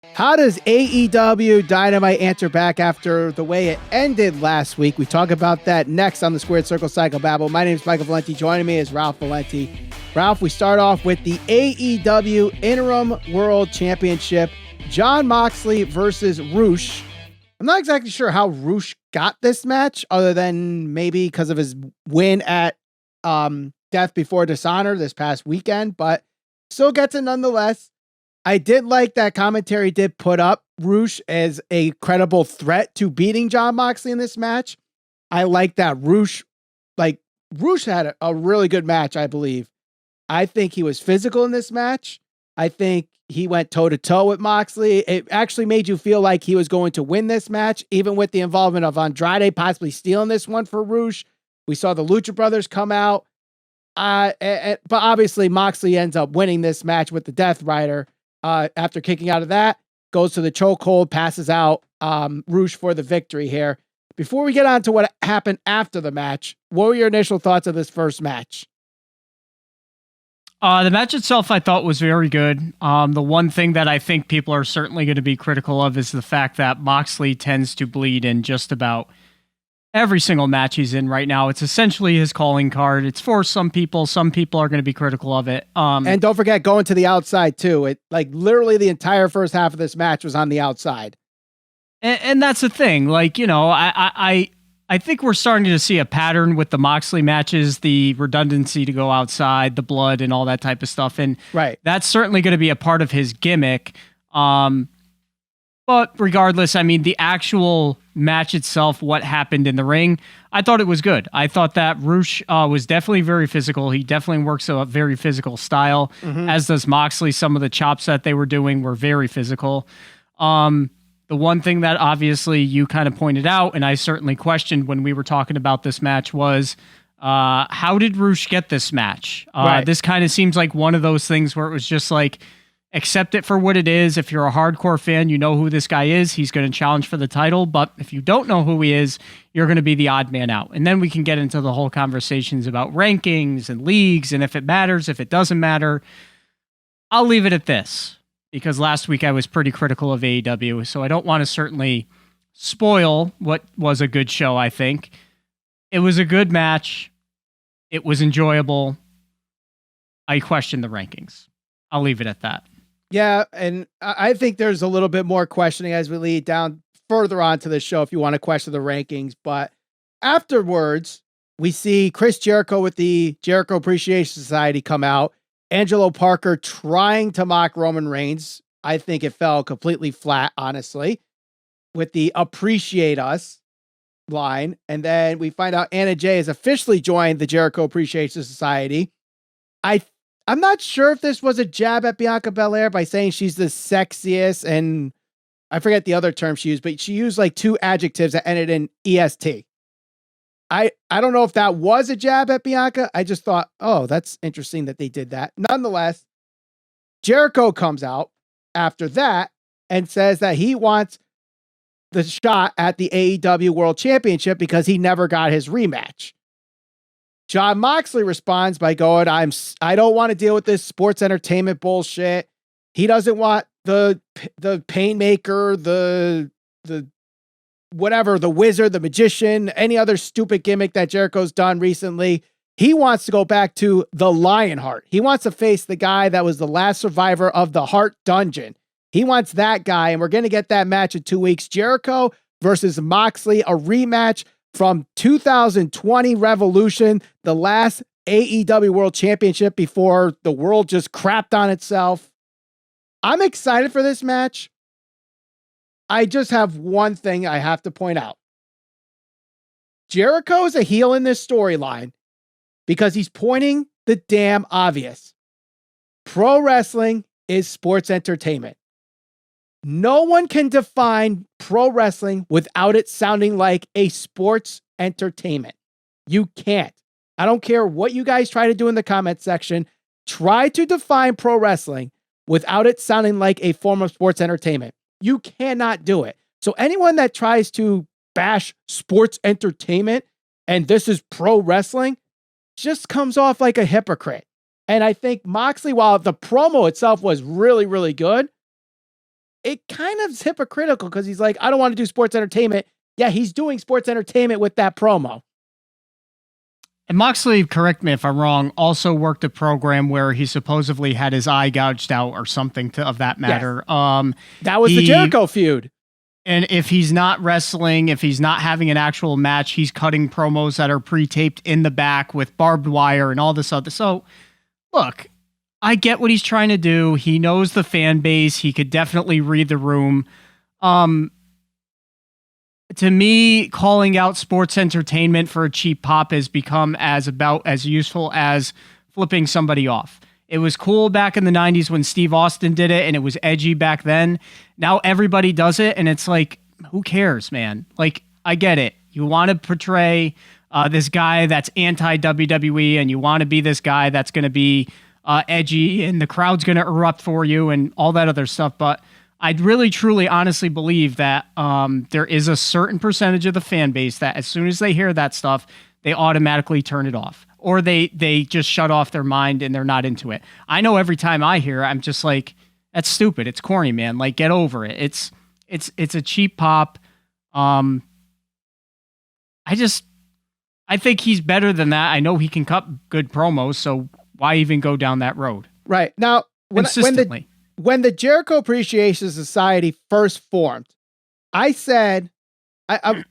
How does AEW Dynamite answer back after the way it ended last week? We talk about that next on the Squared Circle Psychobabble. My name is Michael Valenti. Joining me is Ralph Valenti. Ralph, we start off with the AEW Interim World Championship. Jon Moxley versus Rush. I'm not exactly sure how Rush got this match, other than maybe because of his win at Death Before Dishonor this past weekend, but still gets it nonetheless. I did like that commentary did put up Rush as a credible threat to beating Jon Moxley in this match. I like that Rush had a really good match, I believe. I think he was physical in this match. I think he went toe-to-toe with Moxley. It actually made you feel like he was going to win this match, even with the involvement of Andrade possibly stealing this one for Rush. We saw the Lucha Brothers come out. But obviously Moxley ends up winning this match with the Death Rider. After kicking out of that, goes to the chokehold, passes out Rush for the victory here. Before we get on to what happened after the match, what were your initial thoughts of this first match? The match itself, I thought, was very good. The one thing that I think people are certainly going to be critical of is the fact that Moxley tends to bleed in just about every single match he's in right now. It's essentially his calling card. It's for some people. Some people are going to be critical of it. And don't forget going to the outside too. It literally the entire first half of this match was on the outside. And that's the thing. I think we're starting to see a pattern with the Moxley matches, the redundancy to go outside, the blood and all that type of stuff. And right, that's certainly going to be a part of his gimmick. But regardless, I mean, the actual match itself, what happened in the ring, I thought it was good. I thought that Rush was definitely very physical. He definitely works a very physical style, as does Moxley. Some of the chops that they were doing were very physical. The one thing that obviously you kind of pointed out, and I certainly questioned when we were talking about this match, was how did Rush get this match? Right. This kind of seems like one of those things where it was just like, accept it for what it is. If you're a hardcore fan, you know who this guy is. He's going to challenge for the title. But if you don't know who he is, you're going to be the odd man out. And then we can get into the whole conversations about rankings and leagues and if it matters, if it doesn't matter. I'll leave it at this, because last week I was pretty critical of AEW, so I don't want to certainly spoil what was a good show, I think. It was a good match. It was enjoyable. I question the rankings. I'll leave it at that. Yeah, and I think there's a little bit more questioning as we lead down further on to the show if you want to question the rankings. But afterwards, we see Chris Jericho with the Jericho Appreciation Society come out. Angelo Parker trying to mock Roman Reigns. I think it fell completely flat, honestly, with the appreciate us line. And then we find out Anna Jay has officially joined the Jericho Appreciation Society. I'm not sure if this was a jab at Bianca Belair by saying she's the sexiest, and I forget the other term she used, but she used like two adjectives that ended in EST. I don't know if that was a jab at Bianca. I just thought, oh, that's interesting that they did that. Nonetheless, Jericho comes out after that and says that he wants the shot at the AEW World Championship because he never got his rematch. Jon Moxley responds by going, I don't want to deal with this sports entertainment bullshit. He doesn't want the Painmaker, the whatever, the wizard, the magician, any other stupid gimmick that Jericho's done recently. He wants to go back to the Lionheart. He wants to face the guy that was the last survivor of the Heart Dungeon. He wants that guy, and we're going to get that match in 2 weeks. Jericho versus Moxley, a rematch from 2020 Revolution, the last AEW World Championship before the world just crapped on itself. I'm excited for this match. I just have one thing I have to point out. Jericho is a heel in this storyline because he's pointing the damn obvious. Pro wrestling is sports entertainment. No one can define pro wrestling without it sounding like a sports entertainment. You can't. I don't care what you guys try to do in the comment section. Try to define pro wrestling without it sounding like a form of sports entertainment. You cannot do it. So anyone that tries to bash sports entertainment and this is pro wrestling just comes off like a hypocrite. And I think Moxley, while the promo itself was really, really good, it kind of is hypocritical because he's like, I don't want to do sports entertainment. Yeah, he's doing sports entertainment with that promo. And Moxley, correct me if I'm wrong, also worked a program where he supposedly had his eye gouged out or something of that matter. Yes. That was the Jericho feud. And if he's not wrestling, if he's not having an actual match, he's cutting promos that are pre-taped in the back with barbed wire and all this other. So, look, I get what he's trying to do. He knows the fan base. He could definitely read the room. To me, calling out sports entertainment for a cheap pop has become about as useful as flipping somebody off. It was cool back in the 90s when Steve Austin did it, and it was edgy back then. Now everybody does it, and it's like, who cares, man? Like, I get it. You want to portray this guy that's anti-WWE, and you want to be this guy that's going to be edgy, and the crowd's going to erupt for you, and all that other stuff. But I'd really, truly, honestly believe that there is a certain percentage of the fan base that as soon as they hear that stuff, they automatically turn it off. Or they just shut off their mind and they're not into it. I know every time I hear it, I'm just like, that's stupid. It's corny, man. Like, get over it. It's a cheap pop. I think he's better than that. I know he can cut good promos, so why even go down that road? Right. Now, when the Jericho Appreciation Society first formed, I said, I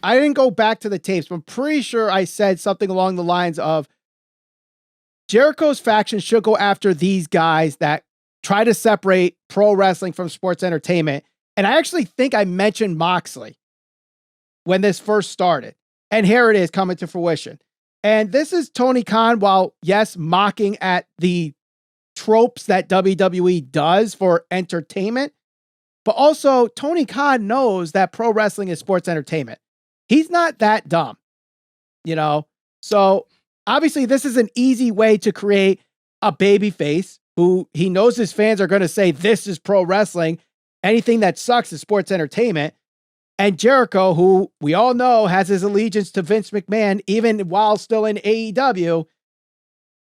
didn't go back to the tapes, but I'm pretty sure I said something along the lines of Jericho's faction should go after these guys that try to separate pro wrestling from sports entertainment. And I actually think I mentioned Moxley when this first started. And here it is coming to fruition. And this is Tony Khan, while yes, mocking at the tropes that WWE does for entertainment, but also Tony Khan knows that pro wrestling is sports entertainment. He's not that dumb, you know? So obviously this is an easy way to create a baby face who he knows his fans are going to say, this is pro wrestling. Anything that sucks is sports entertainment. And Jericho, who we all know has his allegiance to Vince McMahon, even while still in AEW,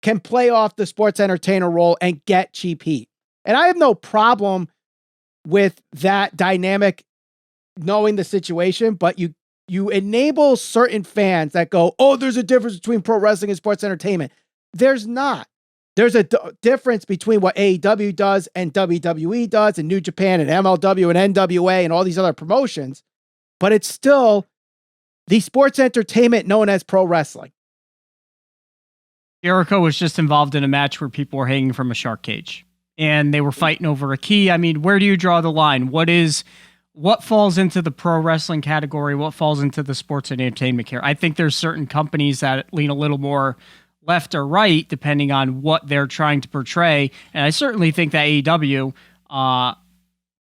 can play off the sports entertainer role and get cheap heat. And I have no problem with that dynamic, knowing the situation, but you enable certain fans that go, oh, there's a difference between pro wrestling and sports entertainment. There's not. There's a difference between what AEW does and WWE does and New Japan and MLW and NWA and all these other promotions, but it's still the sports entertainment known as pro wrestling. Jericho was just involved in a match where people were hanging from a shark cage and they were fighting over a key. I mean, where do you draw the line? What falls into the pro wrestling category? What falls into the sports and entertainment care? I think there's certain companies that lean a little more left or right, depending on what they're trying to portray. And I certainly think that AEW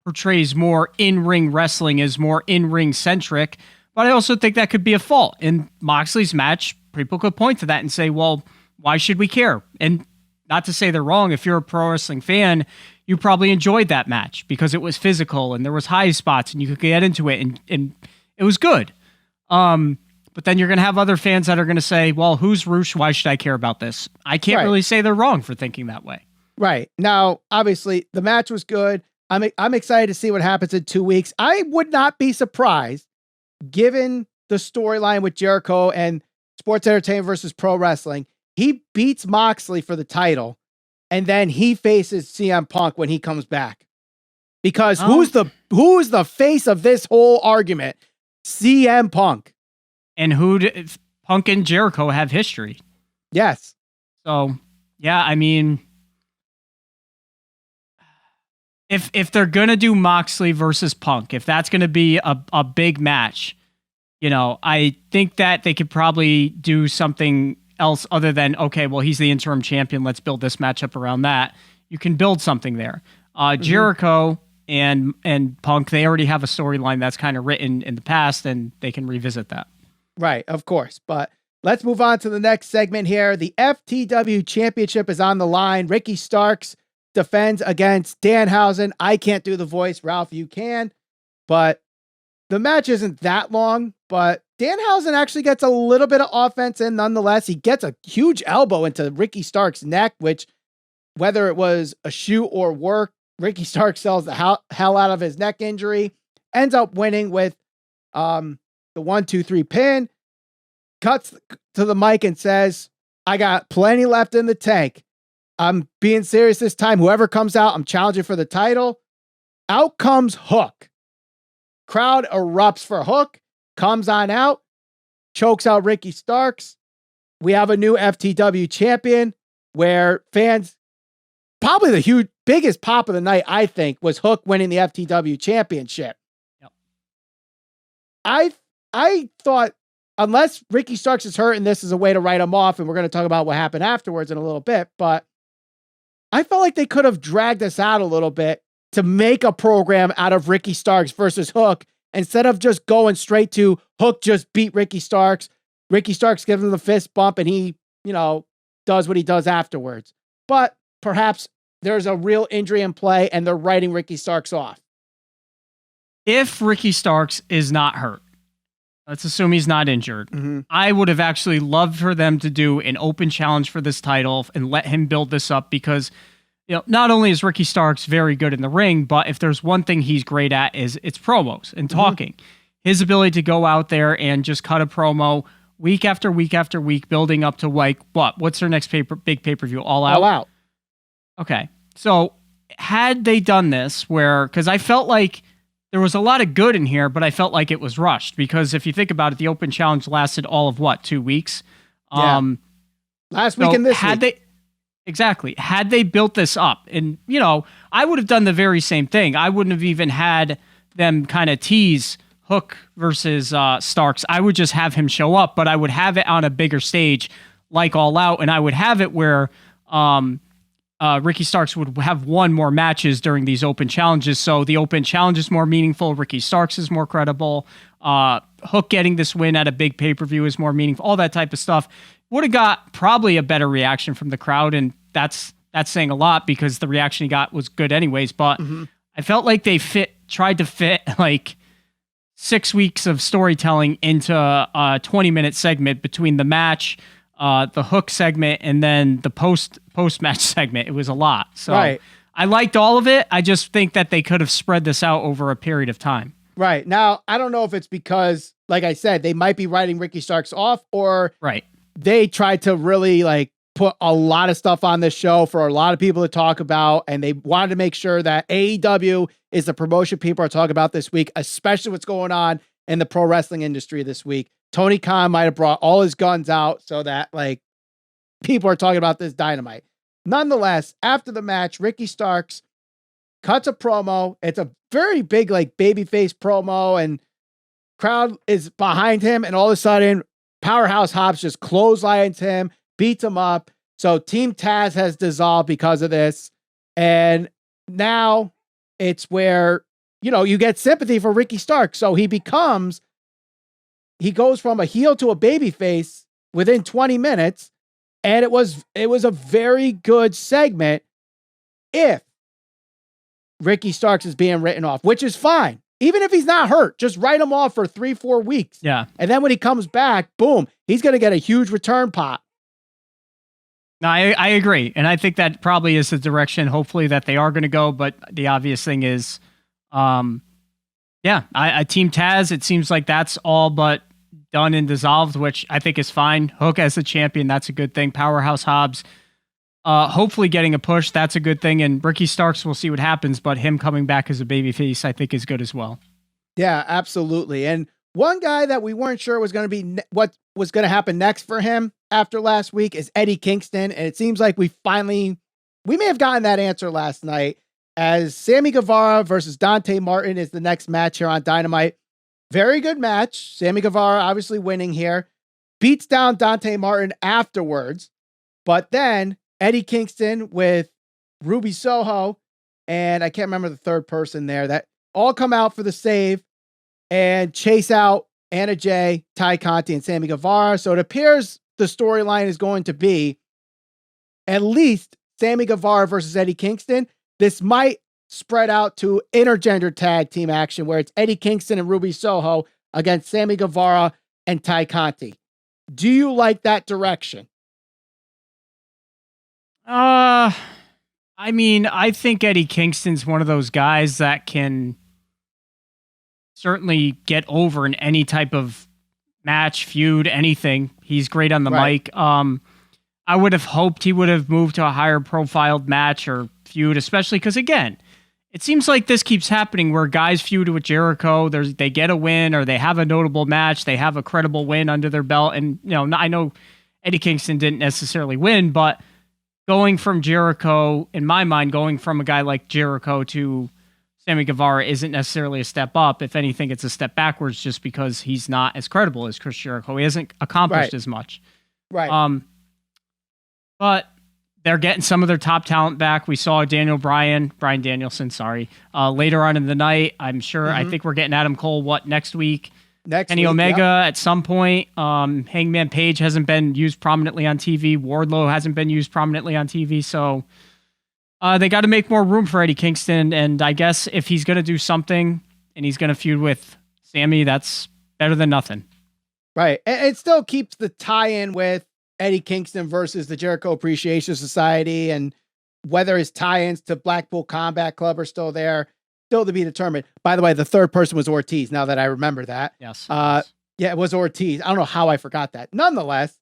portrays more in-ring wrestling, is more in-ring centric. But I also think that could be a fault. In Moxley's match, people could point to that and say, well, why should we care? And not to say they're wrong. If you're a pro wrestling fan, you probably enjoyed that match because it was physical and there was high spots and you could get into it and it was good. But then you're going to have other fans that are going to say, well, who's Roosh? Why should I care about this? I can't really say they're wrong for thinking that way. Right. Now, obviously, the match was good. I'm excited to see what happens in 2 weeks. I would not be surprised, given the storyline with Jericho and sports entertainment versus pro wrestling, he beats Moxley for the title, and then he faces CM Punk when he comes back. Because who is the face of this whole argument? CM Punk. And Punk and Jericho have history. Yes. So, yeah, I mean, if they're going to do Moxley versus Punk, if that's going to be a big match, you know, I think that they could probably do something else other than, okay, well, he's the interim champion. Let's build this matchup around that. You can build something there. Jericho and Punk, they already have a storyline that's kind of written in the past, and they can revisit that. Right, of course. But let's move on to the next segment here. The FTW Championship is on the line. Ricky Starks defends against Danhausen. I can't do the voice. Ralph, you can. But the match isn't that long, but Danhausen actually gets a little bit of offense in nonetheless. He gets a huge elbow into Ricky Starks' neck, which, whether it was a shoot or work, Ricky Starks sells the hell out of his neck injury, ends up winning with the 1-2-3 pin, cuts to the mic and says, I got plenty left in the tank. I'm being serious this time. Whoever comes out, I'm challenging for the title. Out comes Hook. Crowd erupts for Hook, comes on out, chokes out Ricky Starks. We have a new FTW champion where fans, probably the biggest pop of the night, I think, was Hook winning the FTW championship. Yep. I thought, unless Ricky Starks is hurt and this is a way to write him off, and we're going to talk about what happened afterwards in a little bit, but I felt like they could have dragged us out a little bit to make a program out of Ricky Starks versus Hook, instead of just going straight to Hook just beat Ricky Starks. Ricky Starks gives him the fist bump and he, does what he does afterwards. But perhaps there's a real injury in play and they're writing Ricky Starks off. If Ricky Starks is not hurt, let's assume he's not injured. Mm-hmm. I would have actually loved for them to do an open challenge for this title and let him build this up, because not only is Ricky Starks very good in the ring, but if there's one thing he's great at, is it's promos and talking. Mm-hmm. His ability to go out there and just cut a promo week after week after week, building up to what's their next big pay-per-view? All Out? All Out. Okay. So had they done this because I felt like there was a lot of good in here, but I felt like it was rushed, because if you think about it, the open challenge lasted all of 2 weeks? Yeah. Last week and this week. Exactly. Had they built this up, and, I would have done the very same thing. I wouldn't have even had them kind of tease Hook versus Starks. I would just have him show up, but I would have it on a bigger stage like All Out, and I would have it where Ricky Starks would have won more matches during these open challenges. So the open challenge is more meaningful. Ricky Starks is more credible. Hook getting this win at a big pay-per-view is more meaningful. All that type of stuff would have got probably a better reaction from the crowd. And that's saying a lot, because the reaction he got was good anyways. But mm-hmm. I felt like they tried to fit like 6 weeks of storytelling into a 20-minute segment between the match, the Hook segment, and then the post-match segment. It was a lot. So right. I liked all of it. I just think that they could have spread this out over a period of time. Right. Now, I don't know if it's because, like I said, they might be writing Ricky Starks off, or right. They tried to really put a lot of stuff on this show for a lot of people to talk about, and they wanted to make sure that AEW is the promotion people are talking about this week, especially what's going on in the pro wrestling industry this week. Tony Khan might have brought all his guns out so that people are talking about this Dynamite. Nonetheless, after the match, Ricky Starks cuts a promo. It's a very big babyface promo, and crowd is behind him, and all of a sudden Powerhouse Hobbs just clotheslines him, beats him up. So Team Taz has dissolved because of this. And now it's where, you get sympathy for Ricky Starks. So he goes from a heel to a babyface within 20 minutes. And it was a very good segment if Ricky Starks is being written off, which is fine. Even if he's not hurt, just write him off for 3-4 weeks. Yeah. And then when he comes back, boom, he's going to get a huge return pop. No, I agree. And I think that probably is the direction, hopefully, that they are going to go. But the obvious thing is, Team Taz, it seems like that's all but done and dissolved, which I think is fine. Hook as the champion, that's a good thing. Powerhouse Hobbs, hopefully getting a push, that's a good thing. And Ricky Starks, we'll see what happens, but him coming back as a babyface, I think, is good as well. Yeah, absolutely. And one guy that we weren't sure was going to be what was going to happen next for him after last week is Eddie Kingston. And it seems like we may have gotten that answer last night, as Sammy Guevara versus Dante Martin is the next match here on Dynamite. Very good match. Sammy Guevara obviously winning here. Beats down Dante Martin afterwards. But then Eddie Kingston with Ruby Soho, and I can't remember the third person there, that all come out for the save and chase out Anna Jay, Ty Conti, and Sammy Guevara. So it appears the storyline is going to be at least Sammy Guevara versus Eddie Kingston. This might spread out to intergender tag team action, where it's Eddie Kingston and Ruby Soho against Sammy Guevara and Ty Conti. Do you like that direction? I I mean, I think Eddie Kingston's one of those guys that can certainly get over in any type of match, feud, anything. He's great on the mic. I would have hoped he would have moved to a higher profiled match or feud, especially because, again, it seems like this keeps happening where guys feud with Jericho, they get a win or they have a notable match, they have a credible win under their belt. And, I know Eddie Kingston didn't necessarily win, but going from Jericho, in my mind, going from a guy like Jericho to Sammy Guevara isn't necessarily a step up. If anything, it's a step backwards just because he's not as credible as Chris Jericho. He hasn't accomplished as much. Right. But they're getting some of their top talent back. We saw Bryan Danielson, later on in the night. I'm sure, I think we're getting Adam Cole, next week? Kenny Omega at some point. Hangman Page hasn't been used prominently on TV. Wardlow hasn't been used prominently on TV. So they got to make more room for Eddie Kingston. And I guess if he's going to do something and he's going to feud with Sammy, that's better than nothing. Right. And it still keeps the tie-in with Eddie Kingston versus the Jericho Appreciation Society, and whether his tie-ins to Blackpool Combat Club are still there, still to be determined. By the way, the third person was Ortiz, now that I remember that. Yes. Yeah, it was Ortiz. I don't know how I forgot that. Nonetheless,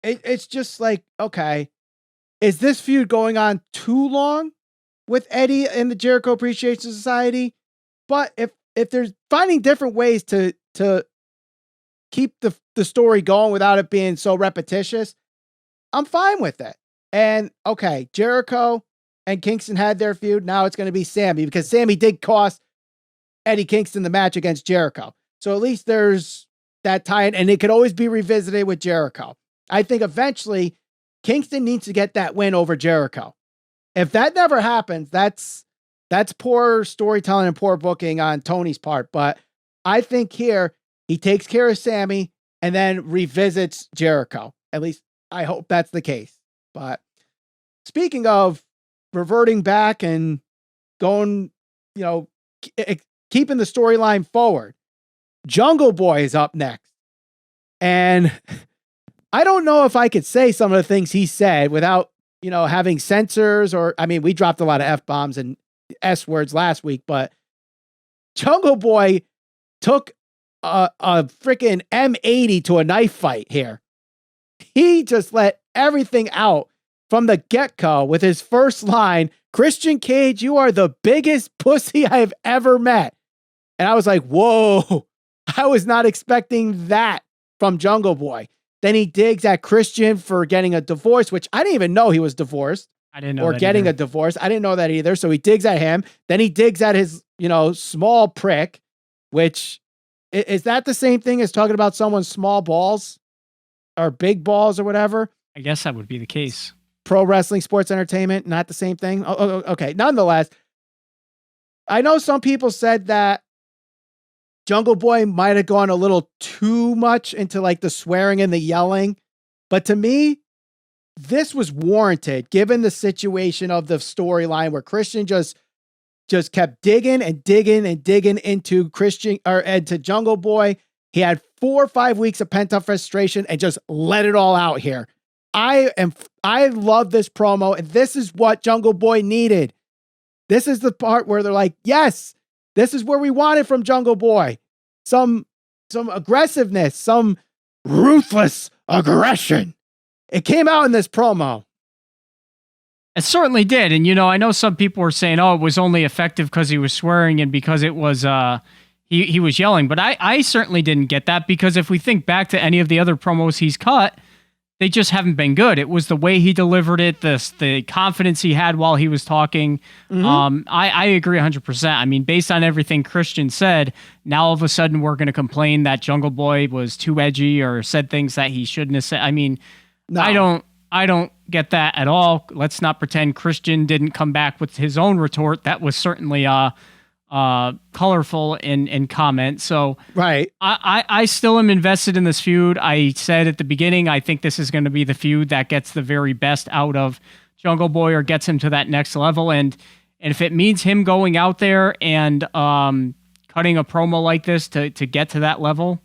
it's just like, okay, is this feud going on too long with Eddie and the Jericho Appreciation Society? But if there's finding different ways to keep the story going without it being so repetitious, I'm fine with it. And okay, Jericho and Kingston had their feud. Now it's going to be Sammy, because Sammy did cost Eddie Kingston the match against Jericho. So at least there's that tie-in, and it could always be revisited with Jericho. I think eventually Kingston needs to get that win over Jericho. If that never happens, that's poor storytelling and poor booking on Tony's part. But I think here he takes care of Sammy and then revisits Jericho. At least I hope that's the case. But speaking of reverting back and going, keeping the storyline forward, Jungle Boy is up next. And I don't know if I could say some of the things he said without, having censors, or, we dropped a lot of F-bombs and S words last week, but Jungle Boy took a freaking M80 to a knife fight here. He just let everything out from the get-go with his first line, "Christian Cage, you are the biggest pussy I've ever met." And I was like, whoa, I was not expecting that from Jungle Boy. Then he digs at Christian for getting a divorce, which I didn't even know he was divorced. I didn't know or that getting either. a divorce. I didn't know that either. So he digs at him. Then he digs at his, small prick, which is that the same thing as talking about someone's small balls or big balls or whatever? I guess that would be the case. Pro wrestling, sports entertainment, not the same thing. Okay. Nonetheless, I know some people said that Jungle Boy might have gone a little too much into like the swearing and the yelling, but to me, this was warranted given the situation of the storyline where Christian just kept digging and digging and digging into Christian or into Jungle Boy. He had 4 or 5 weeks of pent up frustration and just let it all out here. I love this promo, and this is what Jungle Boy needed. This is the part where they're like, yes, this is where we want it from Jungle Boy. Some aggressiveness, some ruthless aggression. It came out in this promo. It certainly did. And, I know some people were saying, it was only effective because he was swearing and because it was, he was yelling. But I certainly didn't get that, because if we think back to any of the other promos he's cut, they just haven't been good. It was the way he delivered it, the confidence he had while he was talking. Mm-hmm. I agree 100%. Based on everything Christian said, now all of a sudden we're going to complain that Jungle Boy was too edgy or said things that he shouldn't have said. No. I don't get that at all. Let's not pretend Christian didn't come back with his own retort. That was certainly colorful in comment. So right. I still am invested in this feud. I said at the beginning, I think this is going to be the feud that gets the very best out of Jungle Boy or gets him to that next level. And if it means him going out there and cutting a promo like this to get to that level,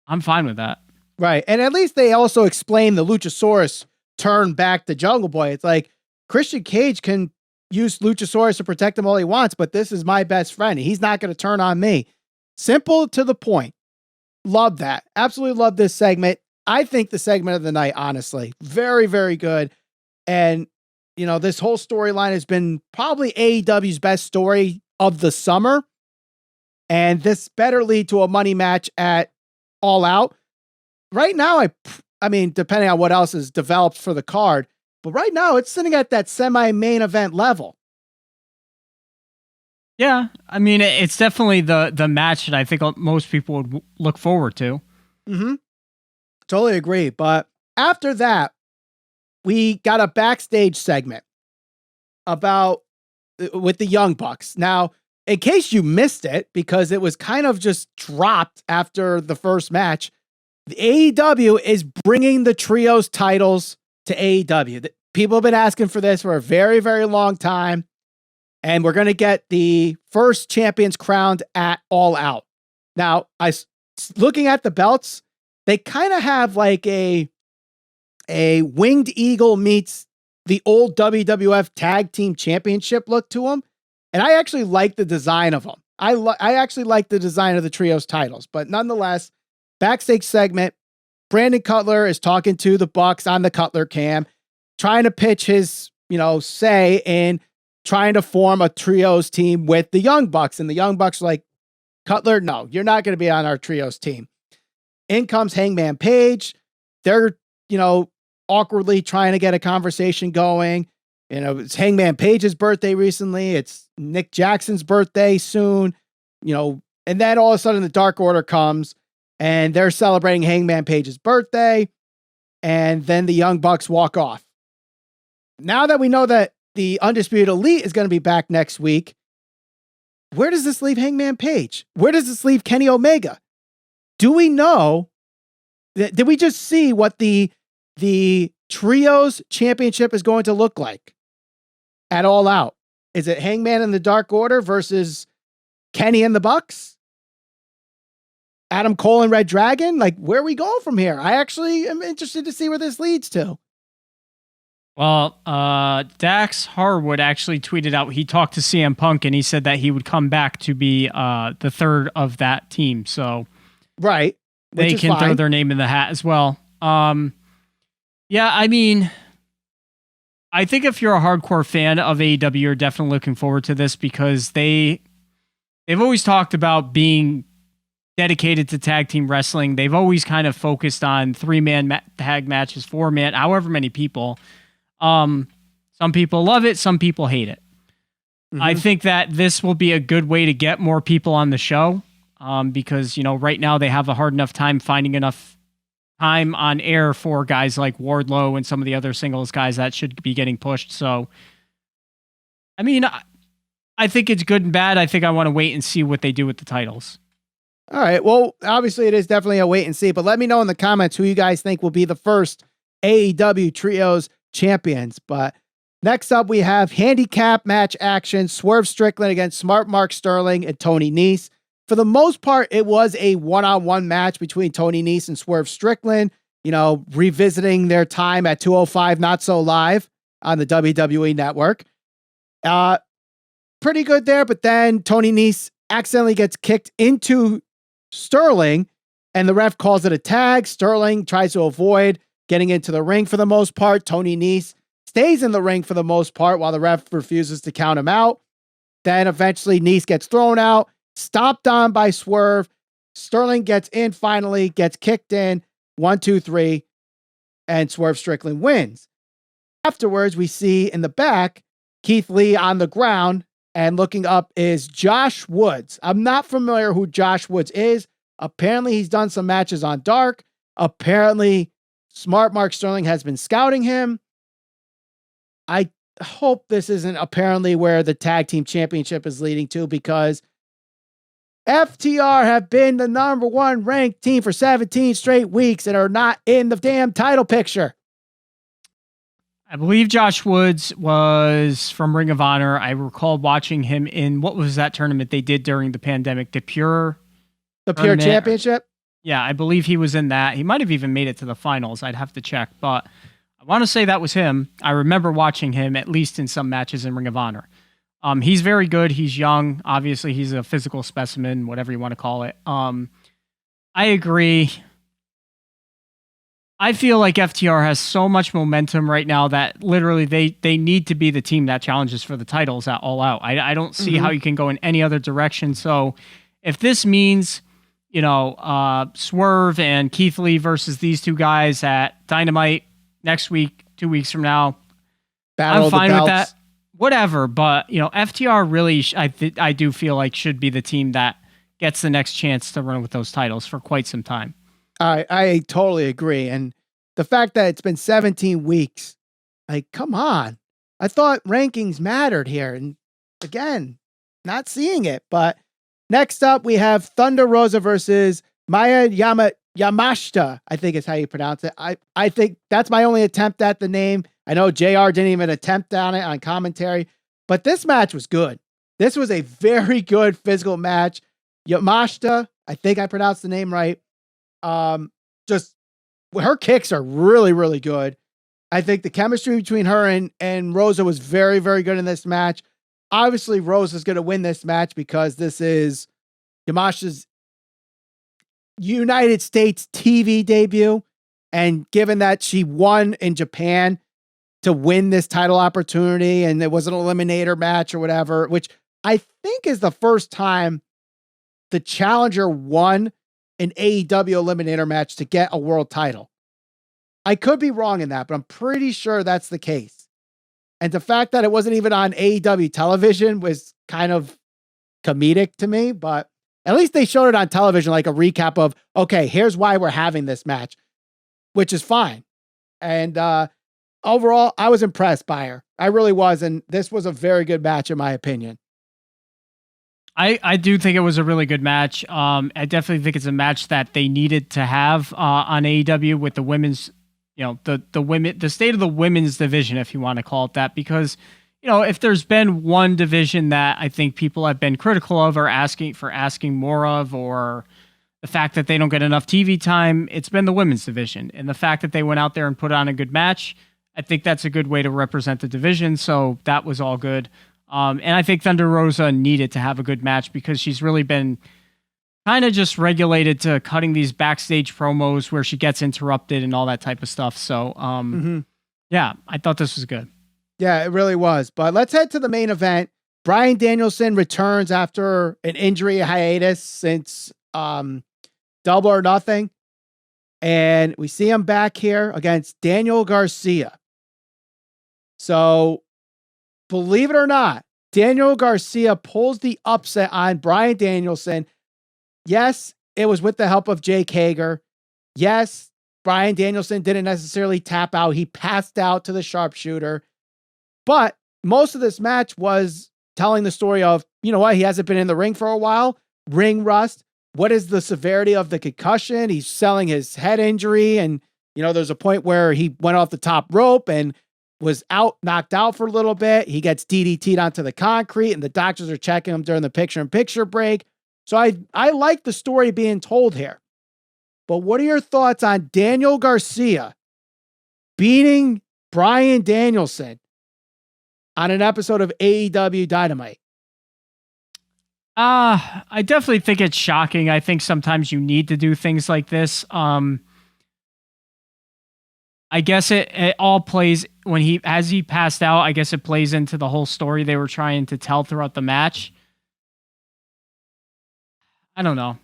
I'm fine with that. Right. And at least they also explain the Luchasaurus turn back to Jungle Boy. It's like, Christian Cage can use Luchasaurus to protect him all he wants, but this is my best friend. He's not going to turn on me. Simple to the point. Love that. Absolutely love this segment. I think the segment of the night, honestly, very, very good. And, this whole storyline has been probably AEW's best story of the summer. And this better lead to a money match at All Out. Right now, I mean, depending on what else is developed for the card, but right now it's sitting at that semi-main event level. Yeah, I mean, it's definitely the match that I think most people would look forward to. Mm-hmm. Totally agree. But after that, we got a backstage segment with the Young Bucks. Now, in case you missed it, because it was kind of just dropped after the first match, the AEW is bringing the Trios titles to AEW. People have been asking for this for a very, very long time. And we're going to get the first champions crowned at All Out. Now, looking at the belts, they kind of have like a winged eagle meets the old WWF Tag Team Championship look to them. And I actually like the design of them. I actually like the design of the Trios titles. But nonetheless, backstage segment, Brandon Cutler is talking to the Bucks on the Cutler cam, trying to pitch his, say in trying to form a Trios team with the Young Bucks. And the Young Bucks are like, Cutler, no, you're not going to be on our Trios team. In comes Hangman Page. They're, awkwardly trying to get a conversation going. It's Hangman Page's birthday recently. It's Nick Jackson's birthday soon, and then all of a sudden the Dark Order comes and they're celebrating Hangman Page's birthday. And then the Young Bucks walk off. Now that we know that the Undisputed Elite is going to be back next week, where does this leave Hangman Page? Where does this leave Kenny Omega? Do we know? Did we just see what the Trios Championship is going to look like at All Out? Is it Hangman and the Dark Order versus Kenny and the Bucks? Adam Cole and Red Dragon? Like, where are we going from here? I actually am interested to see where this leads to. Well, Dax Harwood actually tweeted out, he talked to CM Punk and he said that he would come back to be the third of that team. So right. They can throw their name in the hat as well. Yeah, I mean, I think if you're a hardcore fan of AEW, you're definitely looking forward to this because they've always talked about being dedicated to tag team wrestling. They've always kind of focused on 3-man tag matches, 4-man, however many people. Some people love it, some people hate it. Mm-hmm. I think that this will be a good way to get more people on the show. Because, right now they have a hard enough time finding enough time on air for guys like Wardlow and some of the other singles guys that should be getting pushed. So, I mean, I think it's good and bad. I think I want to wait and see what they do with the titles. All right. Well, obviously it is definitely a wait and see, but let me know in the comments who you guys think will be the first AEW Trios champions. But next up, we have handicap match action, Swerve Strickland against Smart Mark Sterling and Tony Nese. For the most part, it was a one-on-one match between Tony Nese and Swerve Strickland, revisiting their time at 205 Not So Live on the WWE Network. Pretty good there, but then Tony Nese accidentally gets kicked into Sterling, and the ref calls it a tag. Sterling tries to avoid getting into the ring for the most part. Tony Nese stays in the ring for the most part while the ref refuses to count him out. Then eventually Nese gets thrown out. Stomped on by Swerve. Sterling gets in finally, gets kicked in. 1, 2, 3. And Swerve Strickland wins. Afterwards, we see in the back, Keith Lee on the ground, and looking up is Josh Woods. I'm not familiar who Josh Woods is. Apparently, he's done some matches on Dark. Apparently, Smart Mark Sterling has been scouting him. I hope this isn't apparently where the tag team championship is leading to, because FTR have been the number 1 ranked team for 17 straight weeks and are not in the damn title picture. I believe Josh Woods was from Ring of Honor. I recall watching him in, what was that tournament they did during the pandemic? The Pure Championship? Yeah, I believe he was in that. He might have even made it to the finals. I'd have to check, but want to say that was him. I remember watching him at least in some matches in Ring of Honor. He's very good. He's young. Obviously, he's a physical specimen, whatever you want to call it. I agree. I feel like FTR has so much momentum right now that literally they need to be the team that challenges for the titles at All Out. I don't see how you can go in any other direction. So if this means, Swerve and Keith Lee versus these two guys at Dynamite next week, 2 weeks from now, I'm fine with that. Whatever, but FTR really, I do feel like should be the team that gets the next chance to run with those titles for quite some time. I totally agree, and the fact that it's been 17 weeks, like, come on! I thought rankings mattered here, and again, not seeing it. But next up, we have Thunder Rosa versus Maya Yamashita. I think is how you pronounce it. I think that's my only attempt at the name. I know JR didn't even attempt on it on commentary, but this match was good. This was a very good physical match. Yamashita, I think I pronounced the name right. Just her kicks are really, really good. I think the chemistry between her and Rosa was very, very good in this match. Obviously, Rosa's going to win this match because this is Yamashita's United States TV debut. And given that she won in Japan to win this title opportunity, and it was an eliminator match or whatever, which I think is the first time the challenger won an AEW eliminator match to get a world title. I could be wrong in that, but I'm pretty sure that's the case. And the fact that it wasn't even on AEW television was kind of comedic to me, but at least they showed it on television, like a recap of, okay, here's why we're having this match, which is fine. And overall, I was impressed by her. I really was. And this was a very good match, in my opinion. I do think it was a really good match. I definitely think it's a match that they needed to have on AEW with the women's, the state of the women's division, if you want to call it that, because, if there's been one division that I think people have been critical of or asking more of, or the fact that they don't get enough TV time, it's been the women's division. And the fact that they went out there and put on a good match, I think that's a good way to represent the division. So that was all good. And I think Thunder Rosa needed to have a good match because she's really been kind of just regulated to cutting these backstage promos where she gets interrupted and all that type of stuff. So, yeah, I thought this was good. Yeah, it really was. But let's head to the main event. Bryan Danielson returns after an injury hiatus since Double or Nothing. And we see him back here against Daniel Garcia. So, believe it or not, Daniel Garcia pulls the upset on Bryan Danielson. Yes, it was with the help of Jake Hager. Yes, Bryan Danielson didn't necessarily tap out. He passed out to the sharpshooter. But most of this match was telling the story of, he hasn't been in the ring for a while. Ring rust. What is the severity of the concussion? He's selling his head injury. And, there's a point where he went off the top rope and was knocked out for a little bit. He gets DDT'd onto the concrete and the doctors are checking him during the picture-in-picture break. So I like the story being told here. But what are your thoughts on Daniel Garcia beating Bryan Danielson on an episode of AEW Dynamite? I definitely think it's shocking. I think sometimes you need to do things like this. I guess it all plays as he passed out. I guess it plays into the whole story they were trying to tell throughout the match. I don't know.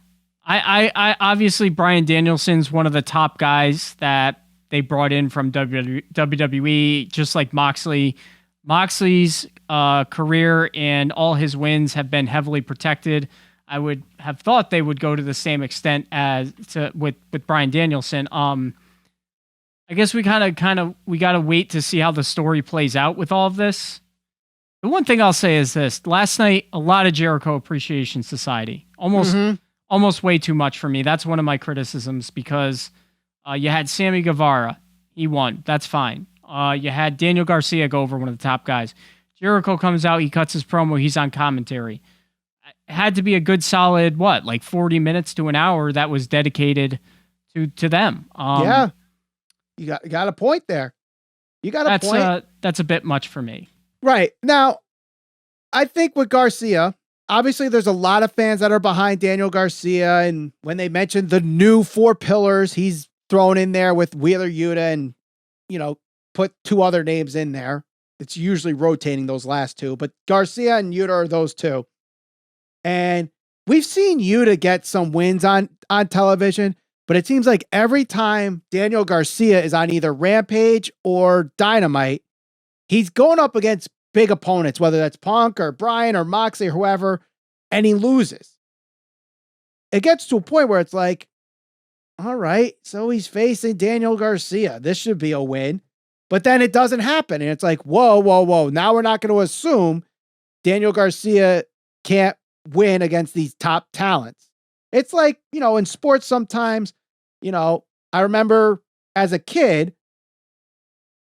I obviously Bryan Danielson's one of the top guys that they brought in from WWE, just like Moxley. Moxley's career and all his wins have been heavily protected. I would have thought they would go to the same extent with Bryan Danielson. I guess we got to wait to see how the story plays out with all of this. The one thing I'll say is this: last night, a lot of Jericho Appreciation Society, almost way too much for me. That's one of my criticisms because you had Sammy Guevara, he won. That's fine. You had Daniel Garcia go over, one of the top guys. Jericho comes out, he cuts his promo, he's on commentary. It had to be a good solid 40 minutes to an hour that was dedicated to them. Yeah. You got a point there. You got a point. That's a bit much for me. Right. Now, I think with Garcia, obviously there's a lot of fans that are behind Daniel Garcia. And when they mentioned the new 4 pillars, he's thrown in there with Wheeler Yuta and, put 2 other names in there. It's usually rotating those last 2, but Garcia and Yuta are those 2. And we've seen Yuta get some wins on television, but it seems like every time Daniel Garcia is on either Rampage or Dynamite, he's going up against big opponents, whether that's Punk or Bryan or Moxley or whoever, and he loses. It gets to a point where it's like, all right, so he's facing Daniel Garcia. This should be a win. But then it doesn't happen. And it's like, whoa. Now we're not going to assume Daniel Garcia can't win against these top talents. It's like, in sports sometimes, I remember as a kid,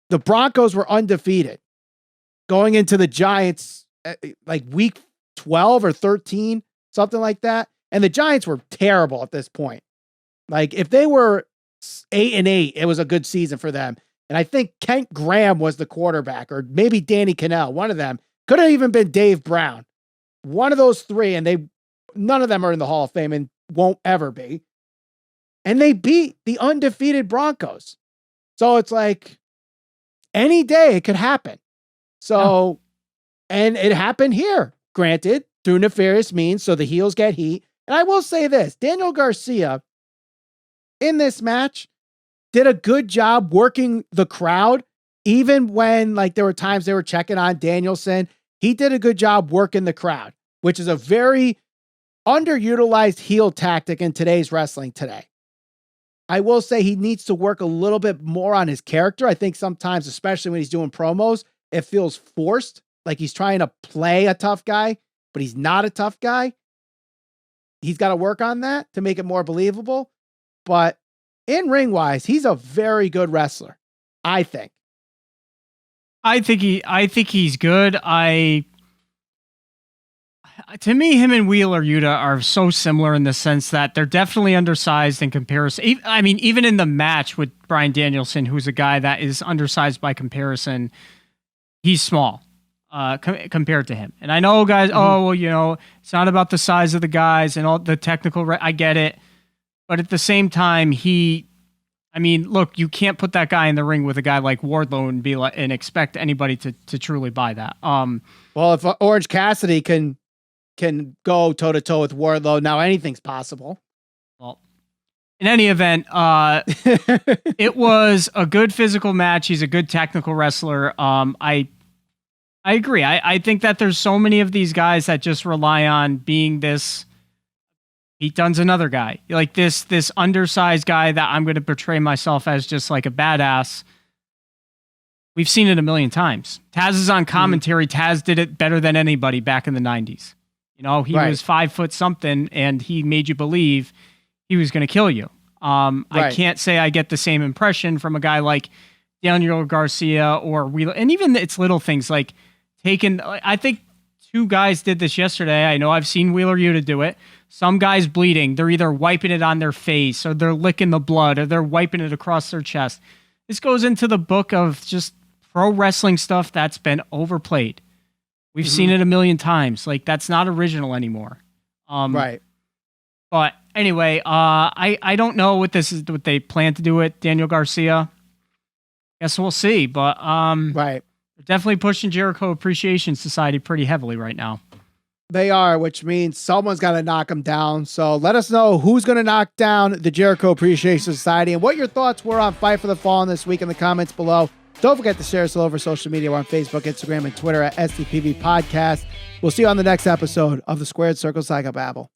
the Broncos were undefeated going into the Giants like week 12 or 13, something like that. And the Giants were terrible at this point. Like if they were 8-8, it was a good season for them. And I think Kent Graham was the quarterback, or maybe Danny Cannell, one of them. Could have even been Dave Brown. One of those 3, and none of them are in the Hall of Fame and won't ever be. And they beat the undefeated Broncos. So it's like any day it could happen. So, and it happened here, granted, through nefarious means. So the heels get heat. And I will say this, Daniel Garcia in this match did a good job working the crowd. Even when there were times they were checking on Danielson, he did a good job working the crowd, which is a very underutilized heel tactic in today's wrestling today. I will say he needs to work a little bit more on his character. I think sometimes, especially when he's doing promos, it feels forced, like he's trying to play a tough guy, but he's not a tough guy. He's got to work on that to make it more believable. But in ring wise, he's a very good wrestler, I think. I think he's good. To me, him and Wheeler Yuta are so similar in the sense that they're definitely undersized in comparison. I mean, even in the match with Bryan Danielson, who's a guy that is undersized by comparison, he's small compared to him. And I know guys, it's not about the size of the guys and all the technical. I get it. But at the same time, look, you can't put that guy in the ring with a guy like Wardlow and expect anybody to truly buy that. Well, if Orange Cassidy can go toe to toe with Wardlow, now anything's possible. Well, in any event, it was a good physical match. He's a good technical wrestler. I agree. I think that there's so many of these guys that just rely on being this. Pete Dunne's another guy, like this undersized guy that I'm going to portray myself as just like a badass. We've seen it a million times. Taz is on commentary. Taz did it better than anybody back in the 90s. He was 5 foot something and he made you believe he was going to kill you. I can't say I get the same impression from a guy like Daniel Garcia or Wheeler. And even it's little things like I think 2 guys did this yesterday. I know I've seen Wheeler Yuta do it. Some guys bleeding. They're either wiping it on their face or they're licking the blood or they're wiping it across their chest. This goes into the book of just pro wrestling stuff that's been overplayed. We've seen it a million times. Like that's not original anymore. Right. But anyway, I don't know what they plan to do with Daniel Garcia. Guess we'll see. But right. They're definitely pushing Jericho Appreciation Society pretty heavily right now. They are, which means someone's got to knock them down. So let us know who's going to knock down the Jericho Appreciation Society and what your thoughts were on Fight for the Fallen this week in the comments below. Don't forget to share us all over social media. We're on Facebook, Instagram, and Twitter at SDPV Podcast. We'll see you on the next episode of the Squared Circle Psychobabble.